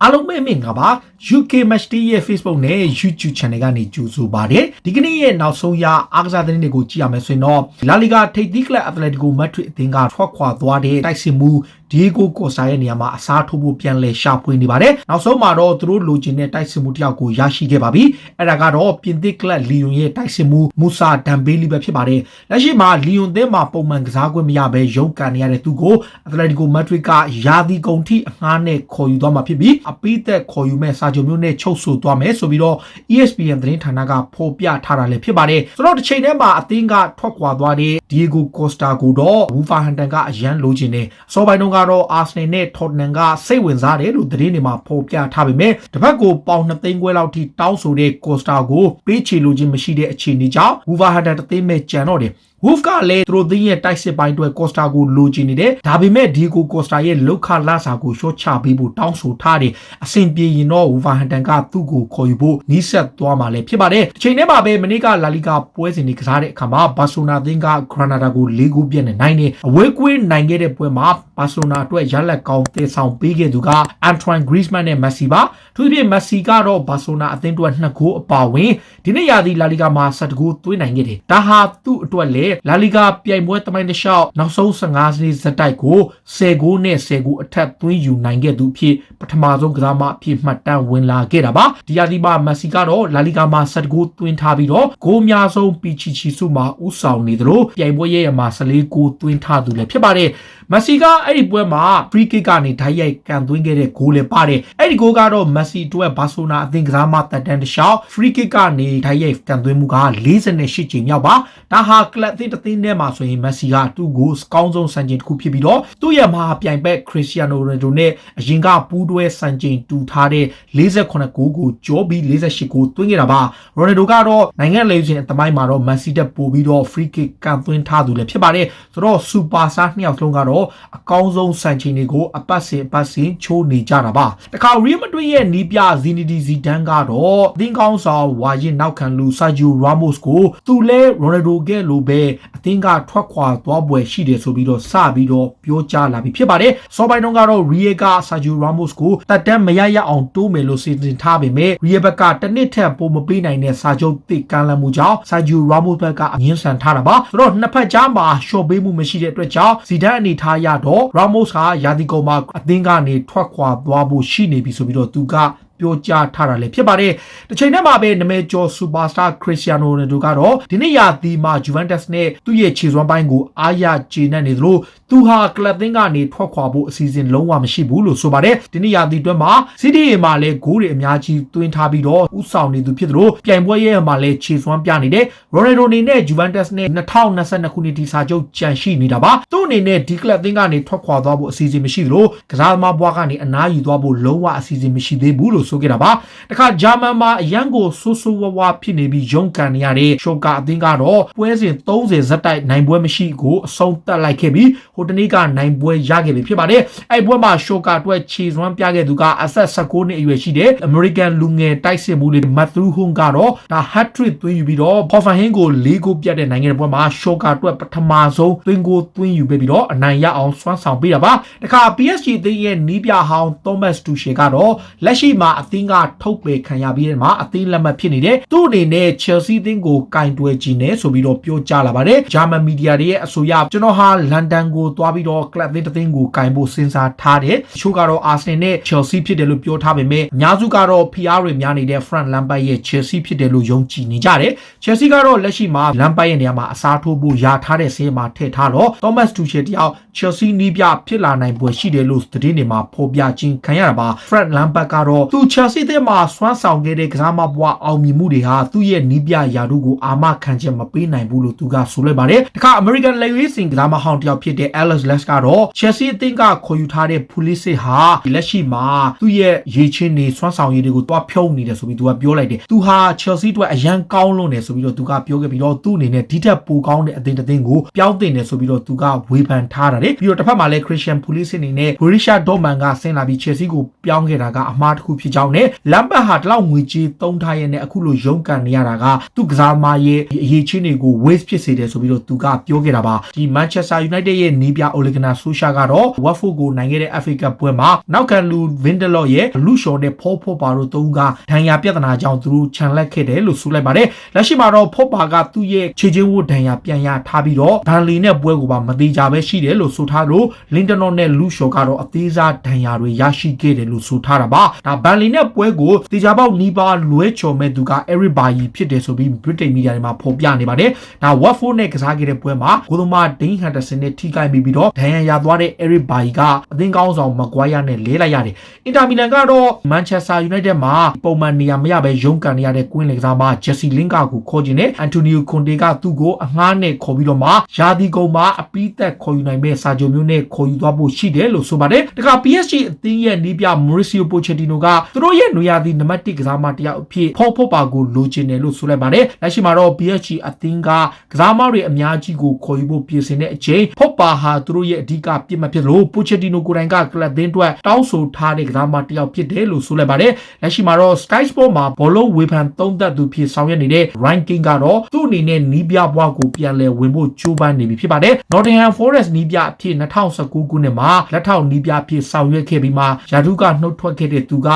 အားလုံးပဲမင်္ဂလာပါ UK Match Day ရဲ့ Facebook နဲ့ YouTube Channel ကနေကြိုဆိုပါတယ်ဒီကနေ့ရဲ့နောက်ဆုံးရအားကစားသတင်းတွေကိုကြည့်ရမယ်ဆိုရင်တော့ La Liga ထိပ်သီးကလပ် Atletico Madrid အသင်းကထွက်ခွာသွားတဲ့တိုက်စစ်မှုDiego Costa ရဲ့နေရာမှာအစားထိုးဖို့ပြန်လည်ရှာဖွေနေပါတယ်နောက်ဆုံးမှာတော့သူတို့လိုချင်တဲ့တိုက်စစ်မှုတစ်ယောက်ကိုရရှိခဲ့ပါပြီအဲ့ဒါကတော့ပြင်သစ်ကလပ် Lyon ရဲ့တိုက်စစ်မှု Moussa Dembélé ပဲဖြစ်ပါတယ်လက်ရှိမှာ Lyon သင်းမှာပုံမှန်ကစားခွင့်မရဘဲရုန်းကန်နေရတဲ့သူကို Atletico Madrid ကယာဒီကုန်ထိအငှားနဲ့ခေါ်ယူသွားမှာဖြစ်ပြီးအပိသက်ခေါ်ယူမဲ့စာချုပ်မျိုးနဲ့ချုပ်ဆိုသွားမယ်ဆိုပြီးတော့ ESPN သတင်းဌာနကဖော်ပြထားတာလည်းဖြစ်ပါတယ်ဆိုတော့တစ်ချိန်တည်းမှာအသင်းကထွက်ခွာသွားတဲ့ Diego Costa ကိုတော့ Wolverhampton ကအရန်လိုချင်တယ်အစောပိုင်းတုန်းကတော့ Arsenal နဲ့ Tottenham ကစိတ်ဝင်စားတယ်လို့သတင်းတွေမှာဖော်ပြထားပေမဲ့တစ်ဖက်ကိုပေါင်2သိန်းခွဲလောက်ထိတောင်းဆိုတဲ့ Costa ကိုပေးချေလိုခြင်းမရှိတဲ့အခြေအနေကြောင့် Wolverhampton တသိန်းမဲ့ကြံတော့တယ်Wolf ကလည်းသူတို့သင်းရဲ့တိုက်စစ်ပိုင်းအတွက် Costa ကိုလိုချင်နေတယ်ဒါပေမဲ့ Diego Costa ရဲ့လောက်ခလာစာကိုရှော့ချပေးဖို့တောင်းဆိုထားတယ်အဆင်ပြေရင်တော့ Wolverhampton ကသူ့ကိုခေါ်ယူဖို့နီးစပ်သွားမှာလည်းဖြစ်ပါတယ်အချိန်ထဲမှာပဲမနေ့က La Liga ပွဲစဉ်တွေကစားတဲ့အခါမှာ Barcelona သင်းက Granada ကို4ဂိုးပြတ်နဲ့နိုင်တယ်အဝေးကွင်းနိုင်ခဲ့တဲ့ပွဲမှာ Barcelona အတွက်ရလက်ကောင်းတည်ဆောင်ပေးခဲ့သူက Antoine Griezmann နဲ့ Messi ပါသူ့ပြင် Messi ကတော့ Barcelona အသင်းအတွက်2ဂိုးအပါဝင်ဒီနေ့ရာသီ La Liga မှာ7ဂိုးသွင်းနိုင်ခဲ့တယ်ဒါဟာသူ့အတွက်လည်း La Liga ပြိုင်ပွဲတမိုင်းတစ်လျှောက်နောက်ဆုံး15စနစ်ဇက်တိုက်ကို10ဂိုးနဲ့10ဂိုးအထက်သွင်းယူနိုင်ခဲ့သူဖြစ်ပထမဆုံးကစားမအဖြစ်မှတ်တမ်းဝင်လာခဲ့တာပါဒီရာသီမှာ Messi ကတော့ La Liga မှာ7ဂိုးသွင်းထားပြီးတော့ဂိုးအများဆုံး Pichichi စုမှာဥဆောင်နေသလိုပြိုင်ပွဲရဲ့မှာ14ဂိုးသွင်းထားသူလည်းဖြစ်ပါတယ်Messi ကအဲ့ဒီပွဲမှာ free kick ကနေဓာတ်ရိုက်ကန်သွင်းခဲ့တဲ့ဂိုးလည်းပါတယ်အဲ့ဒီဂိုးကတော့ Messi အတွက် Barcelona အသင်းကစားမတက်တန်းတစ်လျှောက် free kick ကနေဓာတ်ရိုက်ကန်သွင်းမှုက48ချိန်မြောက်ပါဒါဟာကလပ်အသင်းတစ်သင်းထဲမှာဆိုရင် Messi ကသူ့ကိုအကောင်းဆုံးစံချိန်တစ်ခုဖြစ်ပြီးတော့သူ့ရဲ့မဟာပြိုင်ဘက် Cristiano Ronaldo နဲ့အရင်ကပူးတွဲစံချိန်တူထားတဲ့48ဂိုးကိုကျော်ပြီး48ဂိုးသွင်းခဲ့တာပါ Ronaldo ကတော့နိုင်ငံလေစဉ်အသမိုင်းမှာတော့ Messi တက်ပို့ပြီးတော့ free kick ကန်သွင်းထားသူလည်းဖြစ်ပါတယ်ဆိုတော့ super star နှစ်ယောက်လုံးကတော့အကောင်းဆုံးစံချိန်တွေကိုအပတ်စဉ်ချိုးနေကြတာပါတခါ Real Madrid ရဲ့နီးပြ Zinedine Zidane ကတော့အသင်းကောင်းဆောင်ဝါရင်နောက်ခံလူ Sergio Ramos ကိုသူလဲ Ronaldo ကလိုပဲအသင်းကထွက်ခွာသွားပွဲရှိတယ်ဆိုပြီးတော့စပြီးတော့ပြောကြားလာပြီဖြစ်ပါတယ်စောပိုင်းတုန်းကတော့ Real က Sergio Ramos ကိုတက်တန်းမရရအောင်တိုးမယ်လို့စီစဉ်ထားပေမဲ့ Real ဘက်ကတစ်နှစ်ထက်ပိုမပေးနိုင်တဲ့စာချုပ်သစ်ကမ်းလှမ်းမှုကြောင့် Sergio Ramos ဘက်ကအငင်းဆန်ထားတာပါဆိုတော့နှစ်ဖက်ကြားမှာရှော့ပေးမှုမရှိတဲ့အတွက်ကြောင့် Zidane အနေထားရတော့ Ramos ကယာဒီကုံမှာအသင်းကနေထွက်ခွာသွားဖို့ရှိနေပြီဆိုပြီးတော့သူကပြောကြားထားတာလည်းဖြစ်ပါတယ်။တစ်ချိန်တည်းမှာပဲနာမည်ကျော် Superstar Cristiano Ronaldo ကတော့ဒီနေ့ရာသီမှာ Juventus နဲ့သူ့ရဲ့ခြေစွမ်းပိုင်းကိုအားရကျေနပ်နေသလိုသူဟာကလပ်သင်းကနေထွက်ခွာဖို့အစီအစဉ်လုံးဝမရှိဘူးလို့ဆိုပါတယ်။ဒီနေ့ရာသီအတွင်းမှာ City ရဲ့မှာလည်းဂိုးတွေအများကြီးသွင်းထားပြီးတော့ဥဆောင်နေသူဖြစ်သလိုပြိုင်ပွဲရဲ့မှာလည်းခြေစွမ်းပြနေတယ်။ Ronaldo အနေနဲ့ Juventus နဲ့2022ခုနှစ်ဒီစာချုပ်ကြန့်ရှိနေတာပါ။သူ့အနေနဲ့ဒီကလပ်သင်းကနေထွက်ခွာသွားဖို့အစီအစဉ်မရှိသလိုကစားသမားဘွားကနေအနားယူသွားဖို့လုံးဝအစီအစဉ်မရှိသေးဘူးလို့ဆိုခဲ့တာပါတခါဂျာမန်မှာအရန်ကိုဆိုးဝါးဖြစ်နေပြီးရုန်းကန်နေရတဲ့ရှော့ကာအသင်းကတော့ပွဲစဉ်30ဇက်တိုက်နိုင်ပွဲမရှိကိုအဆုံးသတ်လိုက်ခဲ့ပြီးဟိုတနေ့ကနိုင်ပွဲရခဲ့ပြီဖြစ်ပါတယ်အဲ့ပွဲမှာရှော့ကာအတွက်ခြေစွမ်းပြခဲ့သူကအသက်19နှစ်အရွယ်ရှိတဲ့အမေရိကန်လူငယ်တိုက်စစ်မှုလေးမတ်သရူးဟွန်ကတော့ဒါ hat trick သွင်းယူပြီးတော့ဖော်ဖန်ဟင်းကို4ဂိုးပြတ်တဲ့နိုင်ငံပွဲမှာရှော့ကာအတွက်ပထမဆုံးသွင်းကိုသွင်းယူပေးပြီးတော့အနိုင်ရအောင်စွမ်းဆောင်ပေးတာပါတခါ PSG အသင်းရဲ့နီးပြဟောင်း Thomas Tuchel ကတော့လက်ရှိမှာအသင်းကထုတ်ပယ်ခံရပြီးတဲ့မှာအသင်းလက်မှတ်ဖြစ်နေတဲ့သူ့အနေနဲ့ Chelsea အသင်းကိုကင်တွယ်ကြည့်နေဆိုပြီးတော့ပြောကြားလာပါတယ်ဂျာမန်မီဒီယာတွေရဲ့အဆိုအရကျွန်တော်ဟာလန်ဒန်ကိုသွားပြီးတော့ကလပ်အသင်းကိုကင်ဖို့စဉ်းစားထားတယ်ချို့ကတော့ Arsenal နဲ့ Chelsea ဖြစ်တယ်လို့ပြောထားပေမဲ့အများစုကတော့ PR တွေများနေတဲ့ Frank Lampard ရဲ့ Chelsea ဖြစ်တယ်လို့ယုံကြည်နေကြတယ် Chelsea ကတော့လက်ရှိမှာ Lampard ရဲ့နေရာမှာအစားထိုးဖို့ယာထားတဲ့ဆေးမှာထည့်ထားတော့ Thomas Tuchel တယောက် Chelsea နီးပြဖြစ်လာနိုင်ပွဲရှိတယ်လို့သတင်းတွေမှာဖော်ပြခြင်းခံရတာပါ Frank Lampard ကတော့သူ Chelsea အသင်းမှာစွမ်းဆောင်ခဲ့တဲ့ကစားမဘွားအောင်မြင်မှုတွေဟာသူ့ရဲ့နီးပြယာတို့ကိုအာမခံချက်မပေးနိုင်ဘူးလို့သူကဆိုလိုက်ပါတယ်တခါ American လက်ရွေးစင်ကစားမဟောင်းတယောက်ဖြစ်တဲ့ Alex Lex ကတော့ Chelsea အသင်းကခေါ်ယူထားတဲ့ Pulisic ဟာလက်ရှိမှာသူ့ရဲ့ရေချင်းတွေစွမ်းဆောင်ရည်တွေကိုတွားဖြုံးနေတယ်ဆိုပြီးသူကပြောလိုက်တယ်သူဟာ Chelsea အတွက်အရန်ကောင်းလွန်းတယ်ဆိုပြီးတော့သူကပြောခဲ့ပြီးတော့သူ့အနေနဲ့ဒီထက်ပိုကောင်းတဲ့အသင်းတစ်သင်းကိုပြောင်းတင်တယ်ဆိုပြီးတော့သူကဝေဖန်ထားတာလေပြီးတော့တစ်ဖက်မှာလည်း Christian Pulisic အနေနဲ့ Borussia Dortmund ကဆင်းလာပြီး Chelsea ကိုပြောင်းခဲ့တာကအမှားတစ်ခုဖြစ် ကြောင်းနဲ့လမ်ဘတ်ဟာတလောက်ငွေကြေးသုံးထားရတဲ့အခုလိုရုန်းကန်နေရတာကသူ့ကစားမရဲ့အရေးချင်းတွေကို waste ဖြစ်စေတယ်ဆိုပြီးတော့သူကပြောခဲ့တာပါဒီ Manchester United ရဲ့နီးပြ Ole Gunnar Solskjaer ကတော့ Watford ကိုနိုင်ခဲ့တဲ့ FA Cup ပွဲမှာနောက်ခံလူ Lindelof ရဲ့လူရှော်နဲ့ Paul Pogba တို့သုံးကဒဏ်ရာပြဿနာကြောင့်သူတို့ခြံလက်ခဲ့တယ်လို့ဆိုလိုက်ပါတယ်လက်ရှိမှာတော့ Pogba ကသူ့ရဲ့ခြေချင်းဝတ်ဒဏ်ရာပြန်ရထားပြီးတော့ Burnley နဲ့ပွဲကိုပါမသေးကြပဲရှိတယ်လို့ဆိုထားလို့ Lindelof နဲ့လူရှော်ကတော့အသေးစားဒဏ်ရာတွေရရှိခဲ့တယ်လို့ဆိုထားတာပါဒါ Burnley နဲ့ပွဲကိုတေချာပေါက်နီးပါးလွဲချော်မဲ့သူက Eric Bailly ဖြစ်တယ်ဆိုပြီး Britain Media တွေမှာဖော်ပြနေပါတယ်ဒါ Watford နဲ့ကစားခဲ့တဲ့ပွဲမှာဂိုးသမား Dean Henderson နဲ့ထိခိုက်ပြီးတော့ဒဏ်ရာရသွားတဲ့ Eric Bailly ကအသင်းကောင်းဆောင် Maguire နဲ့လဲလိုက်ရတယ်။ Inter Milan ကတော့ Manchester United မှာပုံမှန်နေရာမရဘဲရုန်းကန်နေရတဲ့ကွင်းလေကစားမ Jesse Lingard ကိုခေါ်ခြင်းနဲ့ Antonio Conte ကသူ့ကိုအငှားနဲ့ခေါ်ပြီးတော့မှယာဒီကုံမှာအပိသက်ခေါ်ယူနိုင်မဲ့စာချုပ်မျိုးနဲ့ခေါ်ယူသွားဖို့ရှိတယ်လို့ဆိုပါတယ်။ဒါက PSG အသင်းရဲ့နီးပြ Mauricio Pochettino ကသူတို့ရဲ့နွေရာသီနံပါတ်1ကစားမတယောက်အဖြစ် Paul Pogba ကိုလိုချင်တယ်လို့ဆိုလိုက်ပါတယ်။လက်ရှိမှာတော့ PSG အသင်းကကစားမတွေအများကြီးကိုခေါ်ယူဖို့ပြင်ဆင်တဲ့အချိန် Pogba ဟာသူတို့ရဲ့အဓိကပြစ်မှတ်ဖြစ်လို့ Pochettino ကိုယ်တိုင်ကကလပ်သင်းအတွက်တောင်းဆိုထားတဲ့ကစားမတယောက်ဖြစ်တယ်လို့ဆိုလိုက်ပါတယ်။လက်ရှိမှာတော့ Sky Sport မှာဘောလုံးဝေဖန်သုံးသပ်သူဖြစ်ဆောင်ရွက်နေတဲ့ Ryan King ကတော့သူ့အနေနဲ့နီးပြဘွားကိုပြန်လည်ဝင်ဖို့ကြိုးပမ်းနေပြီဖြစ်ပါတယ်။ Nottingham Forest နီးပြအဖြစ်2019ခုနှစ်မှာလက်ထောက်နီးပြအဖြစ်ဆောင်ရွက်ခဲ့ပြီးမှယာဒုကနှုတ်ထွက်ခဲ့တဲ့သူက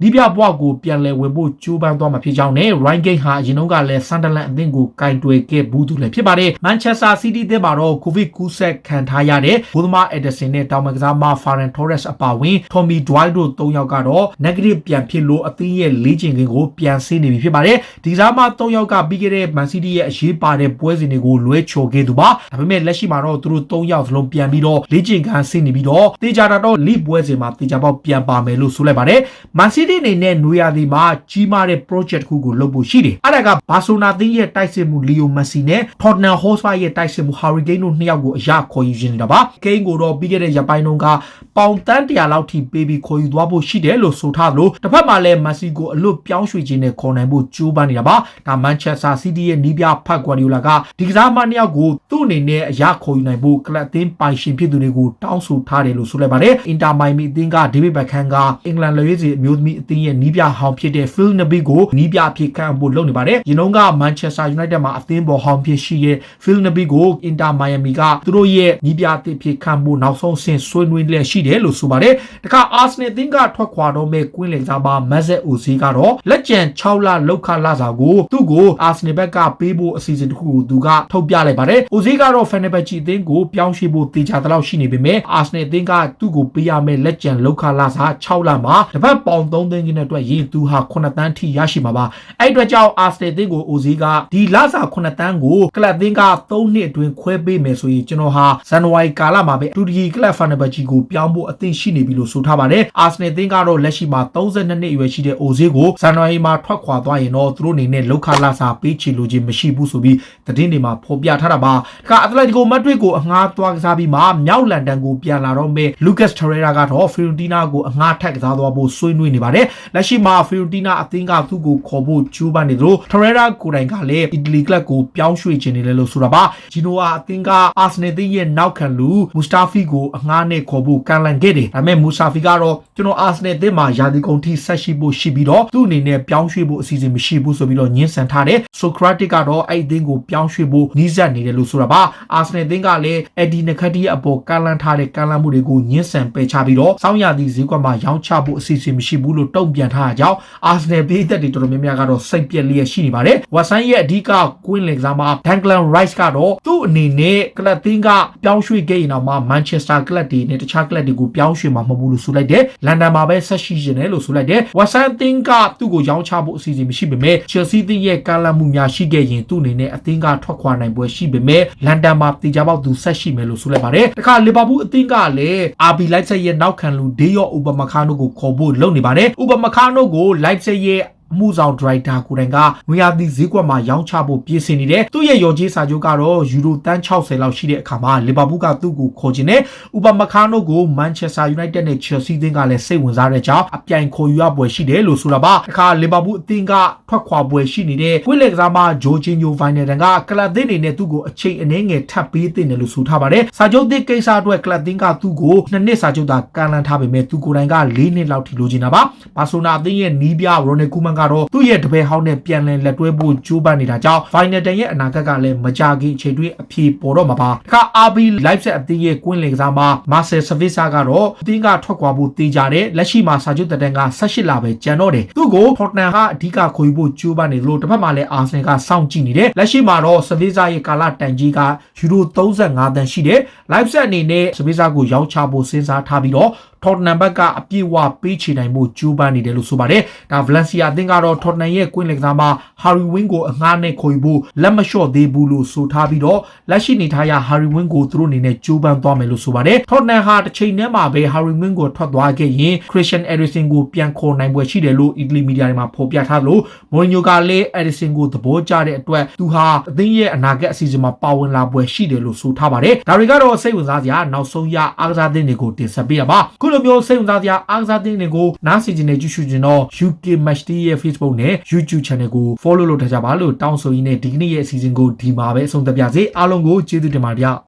နီးပြဘွားကိုပြန်လည်ဝင်ဖို့ကြိုးပမ်းသွားမှာဖြစ်ကြောင်းနဲ့ Ryan King ဟာအရင်တုန်းကလည်း Sunderland အသင်းကိုကင်တွယ်ခဲ့ဘူးသူလည်းဖြစ်ပါတယ်။ Manchester City အသင်းမှာတော့ COVID ကူးစက်ခံထားရတဲ့ဂိုးသမား Ederson နဲ့တောင်မကစားမ Ferran Torres အပါအဝင် Tommy Doyle တို့3ယောက်ကတော့ negative ပြန်ဖြစ်လို့အသင်းရဲ့လေ့ကျင့်ခင်းကိုပြန်ဆင်းနေပြီဖြစ်ပါတယ်။ဒီကစားမ3ယောက်ကပြီးခဲ့တဲ့ Man City ရဲ့အရေးပါတဲ့ပွဲစဉ်တွေကိုလွဲချော်ခဲ့သူပါ။ဒါပေမဲ့လက်ရှိမှာတော့သူတို့3ယောက်စလုံးပြန်ပြီးတော့လေ့ကျင့်ခန်းဆင်းနေပြီးတော့တေချာတာတော့ league ပွဲစဉ်မှာတေချာပေါက်ပြန်ပါမယ်လို့ဆိုလိုက်ပါတယ်။ Man City အနေနဲ့နွေရာသီမှာကြီးမားတဲ့ project ခုကိုလုပ်ဖို့ရှိတယ်။အဲ့ဒါကဘာဆိုနာသင်းရဲ့တိုက်စစ်မှု Leo Messi နဲ့ Tottenham Hotspur ရဲ့တိုက်စစ်မှု Harry Kane တို့2ယောက်ကိုအရခေါ်ယူနေတာပါ။ Kane ကိုတော့ပြီးခဲ့တဲ့ရက်ပိုင်းတုန်းကပေါင်တန်း100လောက်ထိပေးပြီးခေါ်ယူသွားဖို့ရှိတယ်လို့ဆိုထားလို့တစ်ဖက်မှာလည်း Messi ကိုအလွတ်ပြောင်းရွှေ့ခြင်းနဲ့ခေါ်နိုင်ဖို့ကြိုးပမ်းနေတာပါ။ဒါ Manchester City ရဲ့နီးပြဖတ် Guardiola ကဒီကစားမ2ယောက်ကိုသူ့အနေနဲ့အရခေါ်ယူနိုင်ဖို့ကလပ်အသင်းပိုင်ရှင်ဖြစ်သူတွေကိုတောင်းဆိုထားတယ်လို့ဆိုလိုက်ပါတယ်။ Inter Miami အသင်းက David Beckham ကအင်္ဂလန်လက်ရွေးစင်အမျိုးသမီးအသင်းရဲ့နီးပြဟောင်းဖြစ်တဲ့ Phil Neville ကိုနီးပြအဖြစ်ခန့်ဖို့လုပ်နေပါတယ်။ဒီနှုန်းက Manchester United မှာအသင်းပေါ်ဟောင်းဖြစ်ရှိတဲ့ Phil Neville ကို Inter Miami ကသူတို့ရဲ့နီးပြအသစ်ဖြစ်ခန့်ဖို့နောက်ဆုံးဆင့်ဆွေးနွေးလက်ရှိတယ်လို့ဆိုပါတယ်။တခါ Arsenal အသင်းကထွက်ခွာတော့မဲ့ကွင်းလေကစားမ Mesut Ozil ကတော့လက်ကျန်6လလောက်ခလာစာကိုသူ့ကို Arsenal ဘက်ကပေးဖို့အစီအစဉ်တစ်ခုကိုသူကထုတ်ပြလိုက်ပါတယ်။ Ozil ကတော့ Fenerbahce အသင်းကိုပြောင်းရွှေ့ဖို့တေချာတလောက်ရှိနေပေမဲ့ Arsenal အသင်းကသူ့ကိုပေးရမယ့်လက်ကျန်လောက်ခလာစာ6လမှာတစ်ပတ်ပေါင်3သိန်းကျင်းတဲ့အတွက်ရင်သူဟာ9တန်းထိရရှိမှာပါ။အဲ့အတွက်ကြောင့် Arsenal အသင်းကို Ozil ကဒီလစာ9တန်းကိုကလပ်အသင်းက3နှစ်အတွင်းခွဲပေးမယ်ဆိုရင်ကျွန်တော်ဟာဇန်နဝါရီကာလမှာပဲတူဒီကလပ် Fenerbahce ကိုပြောင်းဖို့အသင့်ရှိနေပြီလို့ဆိုထားပါတယ်။ Arsenal အသင်းကတော့လက်ရှိမှာ32နှစ်အရွယ်ရှိတဲ့ Ozil ကိုဇန်နဝါရီမှာထွက်ခွာသွားရင်တော့သူတို့အနေနဲ့လောက်ခလာစာပေးချေလိုခြင်းမရှိဘူးဆိုပြီးသတင်းတွေမှာဖော်ပြထားတာပါ။ဒါက Atletico Madrid ကိုအငှားသွားကစားပြီးမှမြောက်လန်ဒန်ကိုပြန်လာတော့မဲ့ Lucas Torreira ကတော့ Fiorentina ကိုအငှားထပ်ကစားသွားဖို့ဆွေးနွေးနေပါတယ်။လက်ရှိမှာ Fiorentina အသင်းကသူ့ကိုခေါ်ဖို့ကြိုးပမ်းနေသလို Torreira ကိုယ်တိုင်ကလည်း Italy ကလပ်ကိုပြောင်းရွှေ့ခြင်းနေတယ်လို့ဆိုတာပါ။ Genoa အသင်းက Arsenal အသင်းရဲ့နောက်ခံလူ Mustafi ကိုအငှားနဲ့ခေါ်ဖို့ကမ်းလှမ်းခဲ့တယ်။ဒါပေမဲ့ Mustafi ကတော့ကျွန်တော် Arsenal အသင်းမှာယာဒီကုန်ထိဆက်ရှိဖို့ရှိပြီးတော့သူ့အနေနဲ့ပြောင်းရွှေ့ဖို့အစီအစဉ်မရှိဘူးဆိုပြီးတော့ညှင်းဆန်ထားတယ်။ Socrates ကတော့အဲ့ဒီအသင်းကိုပြောင်းရွှေ့ဖို့နှီးစပ်နေတယ်လို့ဆိုတာပါ။ Arsenal အသင်းကလည်း Eddie Nketiah အပေါ်ကမ်းလှမ်းထားတဲ့ကမ်းလှမ်းမှုတွေကိုညှင်းဆန်ပယ်ချပြီးတော့စောင်းရသည့်ဈေးကွက်မှာရောင်းချဖို့အစီအစဉ်မရှိဘူးလို့တုံ့ပြန်ထားတာကြောင့် Arsenal ပြည်သက်တွေတော်တော်များများကတော့စိတ်ပြက်လျက်ရှိနေပါတယ်။ Watson ရဲ့အဓိကကွင်းလင်ကစားမ Declan Rice ကတော့သူ့အနေနဲ့ကလပ်သင်းကပြောင်းရွှေ့ခဲ့ရင်တော့မှ Manchester ကလပ်တွေနဲ့တခြားကလပ်တွေကိုပြောင်းရွှေ့မှာမဟုတ်ဘူးလို့ဆိုလိုက်တယ်။ လန်ဒန်မှာပဲဆက်ရှိနေတယ်လို့ဆိုလိုက်တယ်။ Watson အသင်းကသူ့ကိုရောင်းချဖို့အစီအစဉ်မရှိပေမဲ့ Chelsea အသင်းရဲ့ကမ်းလှမ်းမှုများရှိခဲ့ရင်သူ့အနေနဲ့အသင်းကထွက်ခွာနိုင်ပွဲရှိပေမဲ့လန်ဒန်မှာတေချာပေါက်သူဆက်ရှိမယ်လို့ဆိုလိုက်ပါတယ်။တခါလီဗာပူးအသင်းကလည်း RB Leipzig ရဲ့နောက်ခံလူ Dayot Upamecano ကိုခေါ်ဖို့လုပ်နေပါတယ်။ Upamecano ကို Leipzig ရဲ့ အမှုဆောင်ဒရိုက်တာကိုတိုင်ကငွေရသည်ဈေးကွက်မှာရောင်းချဖို့ပြင်ဆင်နေတယ်သူ့ရဲ့ရော်ကြီးစာချုပ်ကတော့ယူရိုတန်း60လောက်ရှိတဲ့အခါမှာလီဗာပူးကသူ့ကိုခေါ်ခြင်းနဲ့ဥပမာခါနိုကိုမန်ချက်စတာယူနိုက်တက်နဲ့ချယ်ဆီအသင်းကလည်းစိတ်ဝင်စားတဲ့ကြောင်းအပြိုင်ခေါ်ယူရပွဲရှိတယ်လို့ဆိုတာပါအခါလီဗာပူးအသင်းကထွက်ခွာပွဲရှိနေတဲ့ကွေးလက်ကစားမဂျိုဂျင်ညိုဗိုင်နယ်တန်ကကလပ်သင်းတွေနဲ့သူ့ကိုအချိန်အနည်းငယ်ထပ်ပေးသင့်တယ်လို့ဆိုထားပါတယ်စာချုပ်သစ်ကိစ္စအတွက်ကလပ်သင်းကသူ့ကို2နှစ်စာချုပ်သာကန်လန်းထားပေမဲ့သူကိုယ်တိုင်က4နှစ်လောက်ထိလိုချင်တာပါဘာဆိုနာအသင်းရဲ့နီးပြရိုနယ်ကူမန်ကတော့သူ့ရဲ့တပည့်ဟောင်းနဲ့ပြန်လည်လက်တွဲဖို့ကြိုးပမ်းနေတာကြောင့်ဗိုင်နယ်တန်ရဲ့အနာဂတ်ကလည်းမကြခင်အချိန်တွင်းအပြေပေါ်တော့မှာပါတခါ RB Leipzig အသင်းရဲ့ကွင်းလင်ကစားမမာဆယ်ဆဗစ်ဆာကတော့အသင်းကထွက်ခွာဖို့တေးကြတယ်လက်ရှိမှာစာချုပ်တက်တန်းက18လပဲကျန်တော့တယ်သူ့ကိုဖော်တနမ်ကအဓိကခေါ်ယူဖို့ကြိုးပမ်းနေလို့တစ်ဖက်မှာလည်းအာဆင်ကစောင့်ကြည့်နေတယ်လက်ရှိမှာတော့ဆဗစ်ဆာရဲ့ကာလတန်ကြီးကယူရို35တန်ရှိတယ် Leipzig အနေနဲ့ဆဗစ်ဆာကိုရောင်းချဖို့စဉ်းစားထားပြီးတော့ထော်တနမ်ဘက်ကအပြည့်ဝပေးချေနိုင်မှုကြိုးပမ်းနေတယ်လို့ဆိုပါတယ်ဒါဗလန်စီယာအသင်းကတော့ထော်တနမ်ရဲ့ကွင်းလက်ကစားမှာဟာရီဝင်းကိုအငှားနဲ့ခေါ်ယူဖို့လက်မလျှော့သေးဘူးလို့ဆိုထားပြီးတော့လက်ရှိနေထားရဟာရီဝင်းကိုသူတို့အနေနဲ့ကြိုးပမ်းသွားမယ်လို့ဆိုပါတယ်ထော်တနမ်ဟာတစ်ချိန်တည်းမှာပဲဟာရီဝင်းကိုထွက်သွားခဲ့ရင်ခရစ်စတန်အက်ရီဆင်ကိုပြန်ခေါ်နိုင်ပွဲရှိတယ်လို့အီတလီမီဒီယာတွေမှာဖော်ပြထားလို့မိုရီညိုကလည်းအက်ရီဆင်ကိုသဘောကျတဲ့အတွက်သူဟာအသင်းရဲ့အနာဂတ်အစီအစဉ်မှာပါဝင်လာပွဲရှိတယ်လို့ဆိုထားပါတယ်ဒါတွေကတော့စိတ်ဝင်စားစရာနောက်ဆုံးရအားကစားသင်းတွေကိုတင်ဆက်ပေးရပါခုလိုမျိုးစိတ်ဝင်စားစရာအားကစားသင်းတွေကိုနားဆင်နေကြည့်ရှုခြင်းတော့ UK Match Day ရဲ့ Facebook နဲ့ YouTube Channel ကို follow လုပ်ထားကြပါလို့တောင်းဆိုရင်းနဲ့ဒီကနေ့ရဲ့အစီအစဉ်ကိုဒီမှာပဲအဆုံးသတ်ပြစေအားလုံးကိုကျေးဇူးတင်ပါတယ်